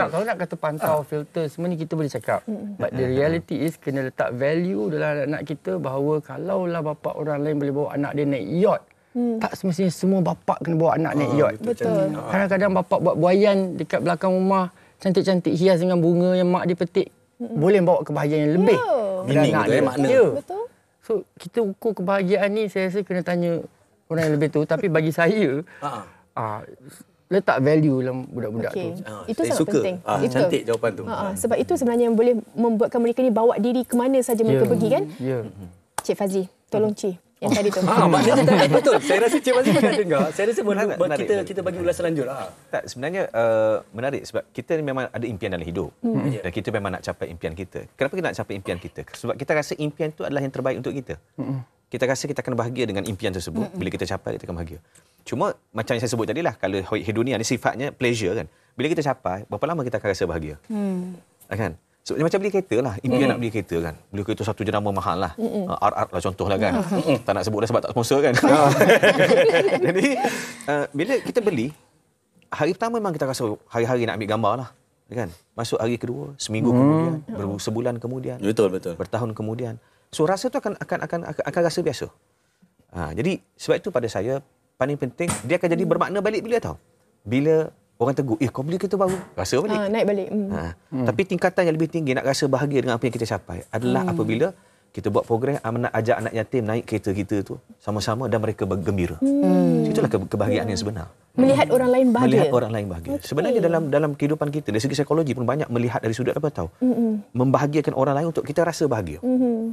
Kalau nak kata pantau, filter, semua ni kita boleh cakap. But the reality is kena letak value dalam anak kita bahawa kalaulah bapa orang lain boleh bawa anak dia naik yacht, tak semestinya semua bapa kena bawa anak naik yacht. Betul. Kadang-kadang bapa buat buaian dekat belakang rumah, cantik-cantik hias dengan bunga yang mak dia petik. Boleh bawa kebahagiaan yang lebih. Meaning tu makna. Betul. So kita ukur kebahagiaan ni, saya rasa kena tanya orang yang lebih tu. Tapi bagi saya, letak value dalam budak-budak tu. Itu sangat penting. Cantik jawapan tu. Sebab itu sebenarnya yang boleh membuatkan mereka ni bawa diri ke mana saja mereka pergi kan. Cik Fazli, tolong Cik yang tadi tu. Maknanya betul. Saya rasa Cik Fazli pernah dengar. Saya rasa kita bagi ulasan lanjut. Tak, sebenarnya menarik sebab kita ni memang ada impian dalam hidup. Dan kita memang nak capai impian kita. Kenapa kita nak capai impian kita? Sebab kita rasa impian tu adalah yang terbaik untuk kita. Kita rasa kita akan bahagia dengan impian tersebut. Bila kita capai, kita akan bahagia. Cuma macam yang saya sebut tadi lah, kalau hedonia ni sifatnya pleasure kan. Bila kita capai, berapa lama kita akan rasa bahagia? Kan? So, macam beli kereta lah. Impian nak beli kereta kan. Beli kereta satu jenama mahal lah. RR lah contohlah kan. Tak nak sebut dah sebab tak sponsor kan. Jadi, bila kita beli, hari pertama memang kita rasa hari-hari nak ambil gambar lah. Kan? Masuk hari kedua, seminggu kemudian, sebulan kemudian, betul, bertahun kemudian. So rasa tu akan rasa biasa. Jadi sebab itu pada saya paling penting dia akan jadi bermakna balik bila tahu. Bila orang tegur, kau beli kereta baru, rasa balik. Naik balik. Tapi tingkatan yang lebih tinggi nak rasa bahagia dengan apa yang kita capai adalah apabila kita buat program nak ajak anak yatim naik kereta kita tu sama-sama dan mereka bergembira. Itulah kebahagiaan yang sebenar. Melihat orang lain bahagia. Melihat orang lain bahagia. Sebenarnya dalam kehidupan kita dari segi psikologi pun banyak melihat dari sudut apa tahu. Membahagiakan orang lain untuk kita rasa bahagia.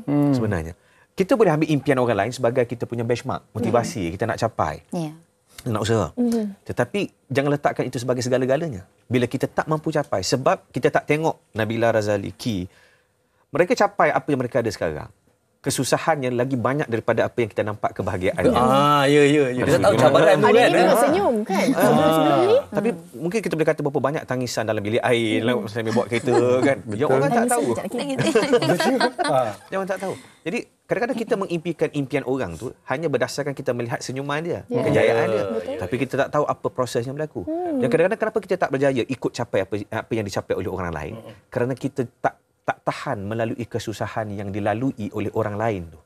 Sebenarnya. Kita boleh ambil impian orang lain sebagai kita punya benchmark, motivasi kita nak capai. Nak usaha. Tetapi jangan letakkan itu sebagai segala-galanya. Bila kita tak mampu capai sebab kita tak tengok Nabila Razali, Ki, mereka capai apa yang mereka ada sekarang. Kesusahannya lagi banyak daripada apa yang kita nampak kebahagiaan. Ya. Kita tahu cabaran tu kan. Ada ni senyum kan. Sebelum ni. Tapi mungkin kita boleh kata berapa banyak tangisan dalam bilik air sambil bawa kereta kan. Yang orang tak tahu. Yang orang tak tahu. Jadi kadang-kadang kita mengimpikan impian orang tu hanya berdasarkan kita melihat senyuman dia, kejayaan dia. Tapi kita tak tahu apa proses yang berlaku. Dan kadang-kadang kenapa kita tak berjaya ikut capai apa yang dicapai oleh orang lain? Kerana kita tak tahan melalui kesusahan yang dilalui oleh orang lain tu.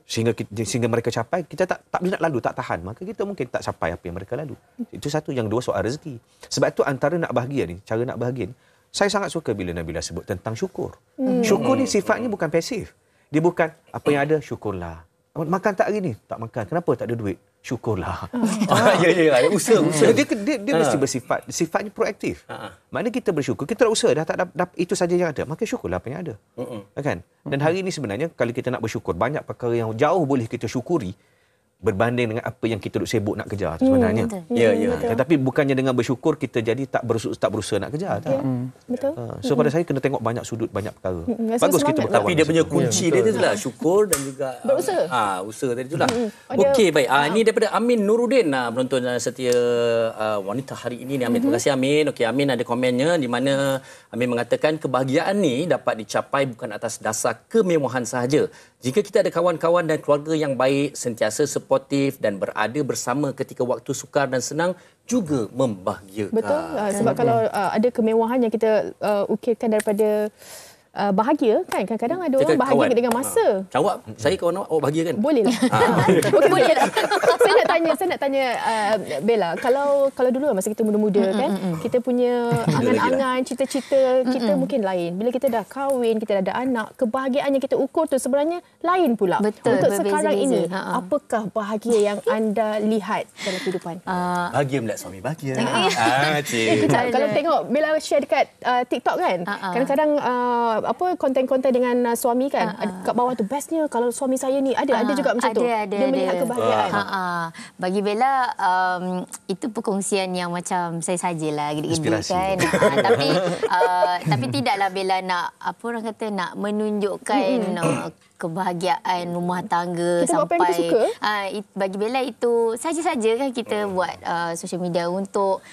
Sehingga mereka capai, kita tak boleh nak lalu, tak tahan. Maka kita mungkin tak capai apa yang mereka lalu. Itu satu. Yang dua, soal rezeki. Sebab itu antara nak bahagia ni, cara nak bahagia ni, saya sangat suka bila Nabila sebut tentang syukur. Syukur ni sifatnya bukan pasif. Dia bukan apa yang ada, syukurlah. Makan tak hari ni? Tak makan. Kenapa tak ada duit? Syukurlah. Ya. Usaha. Dia mesti bersifat. Sifatnya proaktif. Maknanya kita bersyukur. Kita dah usaha. Dah tak dapat itu saja yang ada. Maka syukurlah apa yang ada. Kan? Dan hari ini sebenarnya, kalau kita nak bersyukur, banyak perkara yang jauh boleh kita syukuri berbanding dengan apa yang kita duk sibuk nak kejar sebenarnya. Ya. Tetapi bukannya dengan bersyukur kita jadi tak berusaha nak kejar. Betul. So pada saya kena tengok banyak sudut, banyak perkara. Bagus kita berkawan. Tapi dia punya kunci dia itulah syukur dan juga berusaha. Usaha tadi itulah. Okey, baik. Ini daripada Amin Nuruddin, penonton setia wanita hari ini ni. Amin, terima kasih Amin. Okey, Amin ada komennya di mana Amin mengatakan kebahagiaan ni dapat dicapai bukan atas dasar kemewahan sahaja. Jika kita ada kawan-kawan dan keluarga yang baik, sentiasa suportif dan berada bersama ketika waktu sukar dan senang juga membahagiakan. Betul. Sebab kalau ada kemewahan yang kita ukirkan daripada bahagia kan, kadang-kadang ada orang bahagia dengan masa. Awak, saya kawan awak bahagia kan? Boleh lah. Boleh lah. Saya nak tanya Bella, kalau dulu masa kita muda-muda kan, kita punya angan-angan, cita-cita kita mungkin lain. Bila kita dah kahwin, kita dah ada anak, kebahagiaan yang kita ukur tu sebenarnya lain pula. Betul. Untuk sekarang ini, apakah bahagia yang anda lihat dalam kehidupan? Bahagia melihat suami bahagia. Kalau tengok Bella share dekat TikTok kan, kadang-kadang konten-konten dengan suami kan, kat bawah tu bestnya kalau suami saya ni ada juga macam tu. Dia melihat kebahagiaan. Bagi Bella itu perkongsian yang macam saya sajalah gede-gede kan. Tapi tidaklah Bella nak nak menunjukkan kebahagiaan rumah tangga kita sampai buat apa yang kita suka. Bagi Bella itu saja-saja kan kita buat social media untuk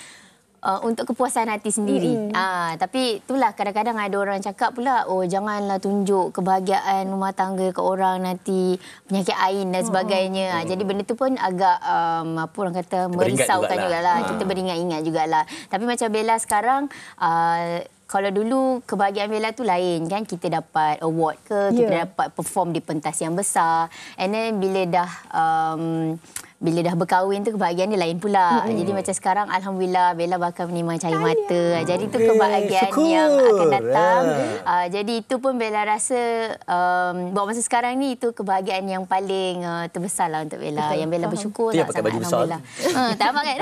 kepuasan hati sendiri. Tapi itulah kadang-kadang ada orang cakap pula, janganlah tunjuk kebahagiaan rumah tangga ke orang, nanti penyakit ain dan sebagainya. Jadi benda tu pun agak orang kata merisaukan jugalah. Kita beringat-ingat jugalah. Tapi macam Bella sekarang, kalau dulu kebahagiaan Bella tu lain kan, kita dapat award ke, kita dapat perform di pentas yang besar. And then bila dah berkahwin tu kebahagiaan dia lain pula. Jadi macam sekarang alhamdulillah Bella bakal menerima cahaya mata. Jadi itu kebahagiaan yang akan datang. Jadi itu pun Bella rasa buat masa sekarang ni itu kebahagiaan yang paling terbesarlah untuk Bella. Yang Bella bersyukur lah sangat alhamdulillah. Tak apa kan.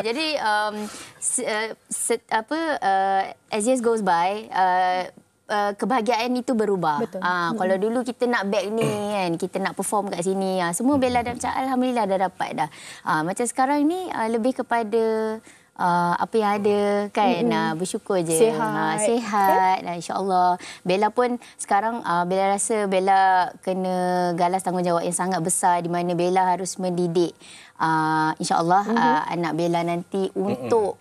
Jadi as years goes by, kebahagiaan itu berubah. Kalau dulu kita nak bag ni kan, kita nak perform kat sini, semua Bella dah macam alhamdulillah dah dapat dah. Macam sekarang ni lebih kepada apa yang ada kan, bersyukur je. Sihat. InsyaAllah. Bella pun sekarang Bella rasa Bella kena galas tanggungjawab yang sangat besar di mana Bella harus mendidik insyaAllah anak Bella nanti untuk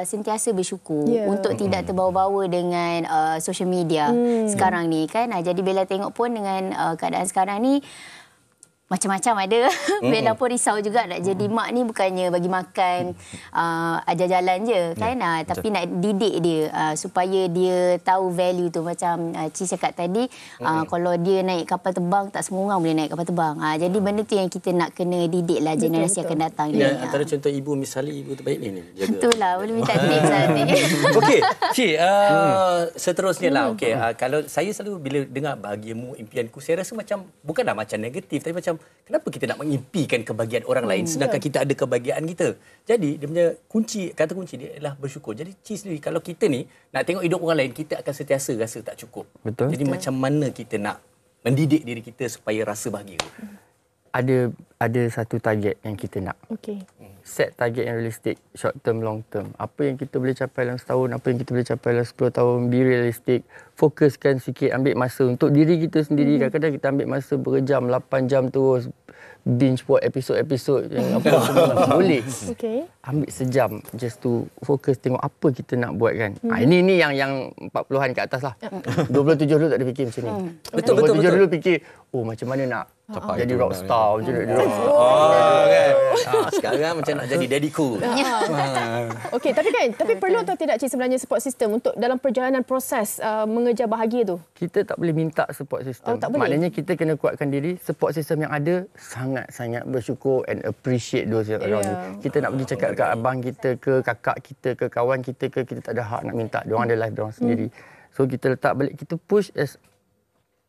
sentiasa bersyukur, untuk tidak terbawa-bawa dengan social media sekarang ni kan. Jadi Bella tengok pun dengan keadaan sekarang ni, macam-macam ada. Bella pun risau juga nak jadi mak ni bukannya bagi makan ajar jalan je kan. Tapi nak didik dia supaya dia tahu value tu. Macam Ci cakap tadi, kalau dia naik kapal terbang, tak semua orang boleh naik kapal terbang. Jadi benda tu yang kita nak kena didik lah generasi akan datang ni. Antara contoh ibu misalnya ibu terbaik ni jaga. Itulah, boleh minta tips nanti. Okey, Ci, seterusnya lah. Okey, kalau saya selalu bila dengar bahagiamu, impianku, saya rasa macam bukanlah macam negatif, tapi macam kenapa kita nak mengimpikan kebahagiaan orang lain sedangkan kita ada kebahagiaan kita. Jadi dia punya kata kunci dia adalah bersyukur. Jadi Ci sendiri, kalau kita ni nak tengok hidup orang lain, kita akan sentiasa rasa tak cukup. Betul. Jadi macam mana kita nak mendidik diri kita supaya rasa bahagia? Ada satu target yang kita nak. Okey. Set target yang realistik, short term, long term. Apa yang kita boleh capai dalam setahun, apa yang kita boleh capai dalam 10 tahun, be realistic. Fokuskan sikit, ambil masa untuk diri kita sendiri. Kadang-kadang kita ambil masa berjam, 8 jam terus binge watch episod-episod yang apa semua boleh. Okey. Ambil sejam just to fokus tengok apa kita nak buat kan. Ini yang 40-an ke atas lah. 27 dulu tak ada fikir macam ni. Betul. 27 dulu fikir, macam mana nak jadi rockstar, macam mana nak kan. Sekarang macam nak jadi daddy cool. Okey, tapi perlu atau tidak Cik sebenarnya support system untuk dalam perjalanan proses mengejar bahagia tu? Kita tak boleh minta support system. Tak boleh. Maknanya kita kena kuatkan diri. Support system yang ada sangat-sangat bersyukur and appreciate those around you. Kita nak pergi cakap kat abang kita ke, kakak kita ke, kawan kita ke, kita tak ada hak nak minta. Diorang ada life diorang sendiri. So kita letak balik, kita push as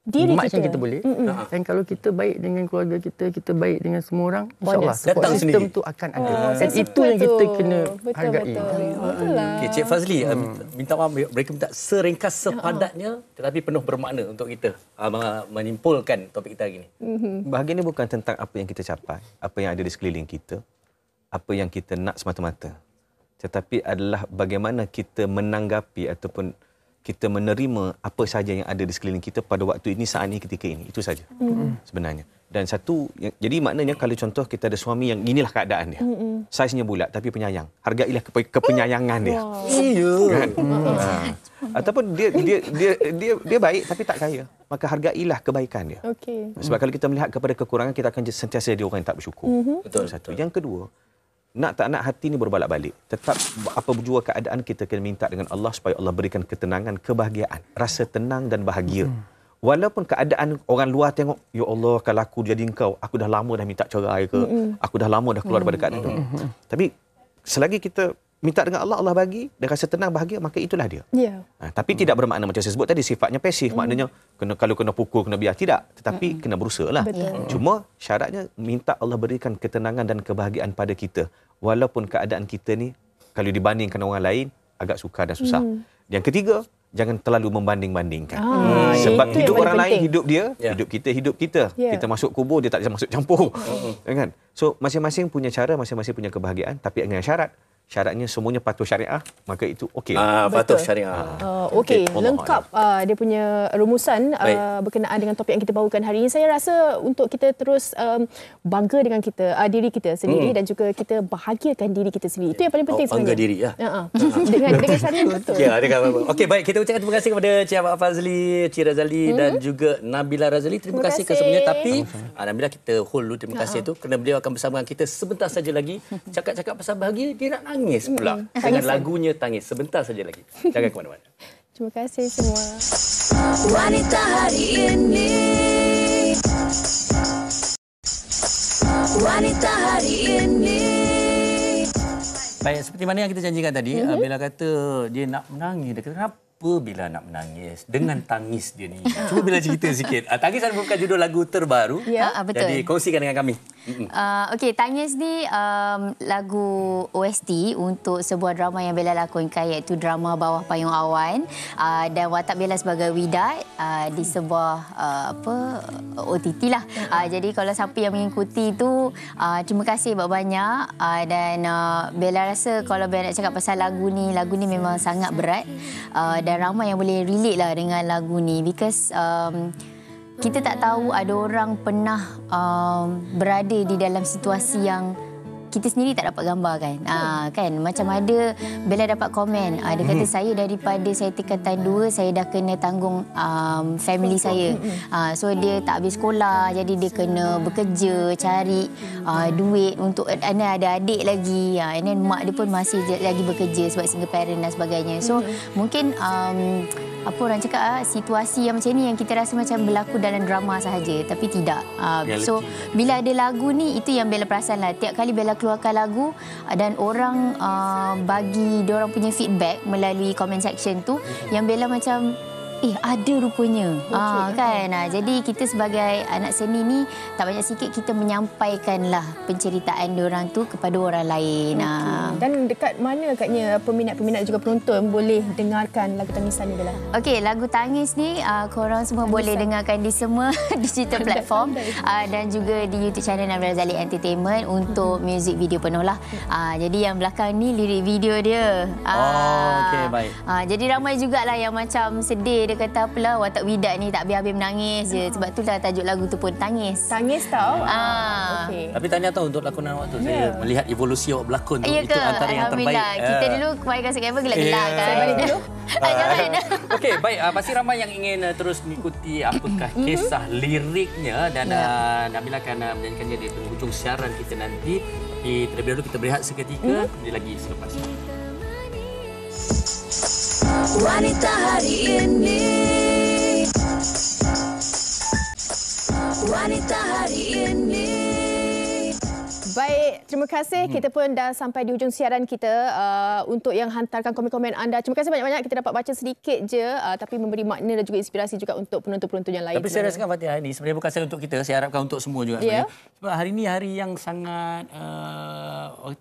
diri macam kita. kita boleh. Dan kalau kita baik dengan keluarga kita, kita baik dengan semua orang, insyaAllah Bonus. support Datang system sendiri. tu akan ada. saya Dan itu suka yang kita tu. kena Betul, hargai. betul lah. Okay, Cik Fazli, minta maaf mereka minta seringkas sepadatnya tetapi penuh bermakna untuk kita menyimpulkan topik kita hari ini. Bahagia ni bukan tentang apa yang kita capai, apa yang ada di sekeliling kita, apa yang kita nak semata-mata. Tetapi adalah bagaimana kita menanggapi ataupun kita menerima apa sahaja yang ada di sekeliling kita pada waktu ini, saat ini, ketika ini. Itu saja sebenarnya. Dan satu, jadi maknanya kalau contoh kita ada suami yang inilah keadaan dia. Saiznya bulat tapi penyayang. Hargailah kepenyayangan dia. Kan? Ataupun dia baik tapi tak kaya. Maka hargailah kebaikan dia. Okey. Sebab kalau kita melihat kepada kekurangan, kita akan sentiasa jadi orang yang tak bersyukur. Betul. Satu. Yang kedua, nak tak nak hati ni berbalak-balik. Tetap apa jua keadaan, kita kena minta dengan Allah supaya Allah berikan ketenangan, kebahagiaan, rasa tenang dan bahagia. Walaupun keadaan orang luar tengok, ya Allah, kalau aku jadi engkau, aku dah lama dah minta cerai ke, aku dah lama dah keluar daripada keadaan itu. Tapi selagi kita minta dengan Allah, Allah bagi dan rasa tenang, bahagia, maka itulah dia. Ya. Tapi tidak bermakna macam saya sebut tadi, sifatnya pasif. Maknanya kalau kena pukul, kena biar. Tidak. Tetapi kena berusaha lah. Cuma syaratnya minta Allah berikan ketenangan dan kebahagiaan pada kita. Walaupun keadaan kita ni, kalau dibandingkan orang lain, agak sukar dan susah. Yang ketiga, jangan terlalu membanding-bandingkan. Sebab hidup orang lain, hidup dia, hidup kita. Kita masuk kubur, dia tak bisa masuk campur. Kan? So, masing-masing punya cara, masing-masing punya kebahagiaan. Tapi dengan syaratnya semuanya patuh syariah, maka itu okey. Patuh syariah. Okey, lengkap dia punya rumusan berkenaan dengan topik yang kita bawakan hari ini. Saya rasa untuk kita terus bangga dengan diri kita sendiri dan juga kita bahagiakan diri kita sendiri. Itu yang paling penting sebenarnya. Bangga diri ya. Dengan cara yang betul. Okey, baik, kita ucapkan terima kasih kepada Cik Ahmad Fazli, Cik Razali dan juga Nabila Razali. Terima kasih kesemuanya. Tapi Nabila, kita hold dulu terima kasih tu kerana beliau akan bersama dengan kita sebentar saja lagi. Cakap-cakap pasal bahagia, dia nak nangis pula dengan lagunya Tangis sebentar saja lagi. Jangan ke mana-mana. Terima kasih semua. Wanita hari ini. Wanita hari ini. Baik, seperti mana yang kita janjikan tadi, Bella kata dia nak menangis. Dia kata, kenapa Bella nak menangis? Dengan tangis dia ni. Cuba Bella cerita sikit. Tangis adalah bukan judul lagu terbaru. Ya, betul. Jadi, kongsikan dengan kami. Okey, Tangis ni lagu OST untuk sebuah drama yang Bella lakonkan, iaitu drama Bawah Payung Awan, dan watak Bella sebagai Wida di sebuah OTT lah. Jadi kalau siapa yang mengikuti tu, terima kasih banyak-banyak, dan Bella rasa kalau Bella nak cakap pasal lagu ni memang sangat berat, dan ramai yang boleh relate lah dengan lagu ni, because kita tak tahu ada orang pernah berada di dalam situasi yang kita sendiri tak dapat gambar kan. Kan macam ada Bella dapat komen, dia kata saya daripada saya tingkatan 2 saya dah kena tanggung family saya. So dia tak habis sekolah, jadi dia kena bekerja, cari duit untuk ada adik lagi. And then mak dia pun masih lagi bekerja sebab single parent dan sebagainya. So mungkin apa orang cakap, situasi yang macam ni yang kita rasa macam berlaku dalam drama sahaja, tapi tidak. So bila ada lagu ni, itu yang Bella perasan lah. Tiap kali Bella keluarkan lagu dan orang bagi diorang punya feedback melalui comment section tu, yang Bella macam ada rupanya. Kan. Jadi kita sebagai anak seni ni tak banyak sikit kita menyampaikanlah penceritaan diorang tu kepada orang lain. Dan dekat mana agaknya peminat-peminat juga penonton boleh dengarkan lagu Tangisan ni, Bella? Okey, lagu Tangis ni korang semua boleh dengarkan di semua digital platform dan juga di YouTube channel Nabila Razali Entertainment untuk music video penuh lah. Jadi yang belakang ni lirik video dia. Okey, baik. Jadi ramai jugalah yang macam sedih, dia kata apalah watak Widat ni tak habis-habis menangis je. Sebab itulah tajuk lagu tu pun Tangis. Tangis tau. Okay. Tapi tahniah tahu untuk lakonan awak tu. Saya melihat evolusi awak berlakon tu. Itu antara yang terbaik. Kita dulu kebanyakan sekali gelak-gelak kan. Saya balik dulu. Jangan. Okey, baik. Pasti ramai yang ingin terus mengikuti apakah kisah liriknya dan Nabila akan menyanyikannya di penghujung siaran kita nanti. Tapi terlebih dahulu kita berehat seketika. Kembali lagi selepas ini. Wanita hari ini, wanita hari ini. Baik, terima kasih. Kita pun dah sampai di hujung siaran kita. Untuk yang hantarkan komen-komen anda, terima kasih banyak-banyak. Kita dapat baca sedikit je, tapi memberi makna dan juga inspirasi juga untuk penonton-penonton yang lain. Tapi saya rasakan Fatihah ini sebenarnya bukan saja untuk kita, saya harapkan untuk semua juga. Sebab hari ini hari yang sangat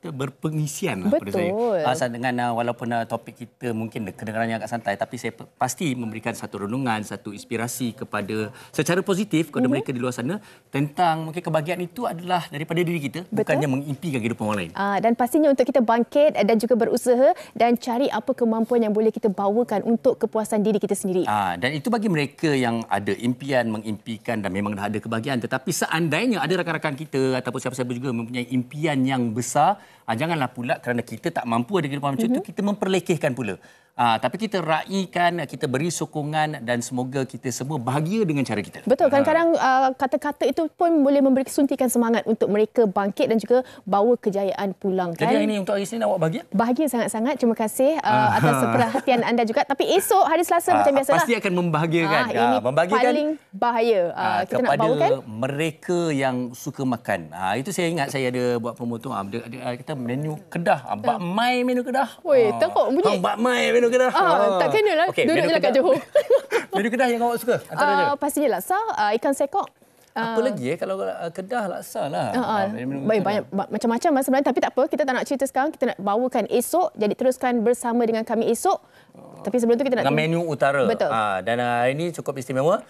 berpengisian lah pada saya. Dengan walaupun topik kita mungkin kedengarannya agak santai, tapi saya pasti memberikan satu renungan, satu inspirasi kepada secara positif kepada mereka di luar sana tentang mungkin kebahagiaan itu adalah daripada diri kita. Bukannya mengimpikan kehidupan orang lain. Dan pastinya untuk kita bangkit dan juga berusaha dan cari apa kemampuan yang boleh kita bawakan untuk kepuasan diri kita sendiri. Dan itu bagi mereka yang ada impian, mengimpikan dan memang dah ada kebahagiaan. Tetapi seandainya ada rakan-rakan kita ataupun siapa-siapa juga mempunyai impian yang besar, janganlah pula kerana kita tak mampu ada kehidupan macam itu, kita memperlekehkan pula. Tapi kita raikan, kita beri sokongan dan semoga kita semua bahagia dengan cara kita. Betul, kadang-kadang kata-kata itu pun boleh memberi suntikan semangat untuk mereka bangkit dan juga bawa kejayaan pulang. Jadi hari ini untuk hari Isnin awak bahagia? Bahagia sangat-sangat. Terima kasih atas perhatian anda juga. Tapi esok hari Selasa macam biasalah. Pasti akan membahagiakan. Ini paling bahaya. Kita nak bawakan mereka yang suka makan. Itu saya ingat saya ada buat promo tu. Dia kata menu Kedah. Bak Mai menu Kedah. Woi, teruk bunyi. Bak Mai menu Kedah. Tak kena lah. Duduk je lah kat Johor. Menu Kedah yang awak suka? Pastinya laksa, ikan sekok. Apa lagi kalau Kedah laksa lah. Banyak macam-macam sebenarnya, tapi tak apa, kita tak nak cerita sekarang, kita nak bawakan esok. Jadi teruskan bersama dengan kami esok. Tapi sebelum tu kita nak menu utara. Betul. Dan hari ini cukup istimewa.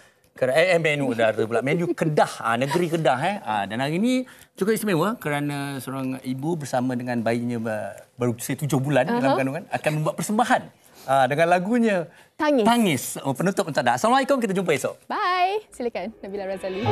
Menu udara pula. Menu Kedah, negeri Kedah. Dan hari ini cukup istimewa kerana seorang ibu bersama dengan bayinya berusia 7 bulan dalam kandungan akan membuat persembahan dengan lagunya Tangis. Penutup untuk anda. Assalamualaikum, kita jumpa esok. Bye. Silakan Nabila Razali.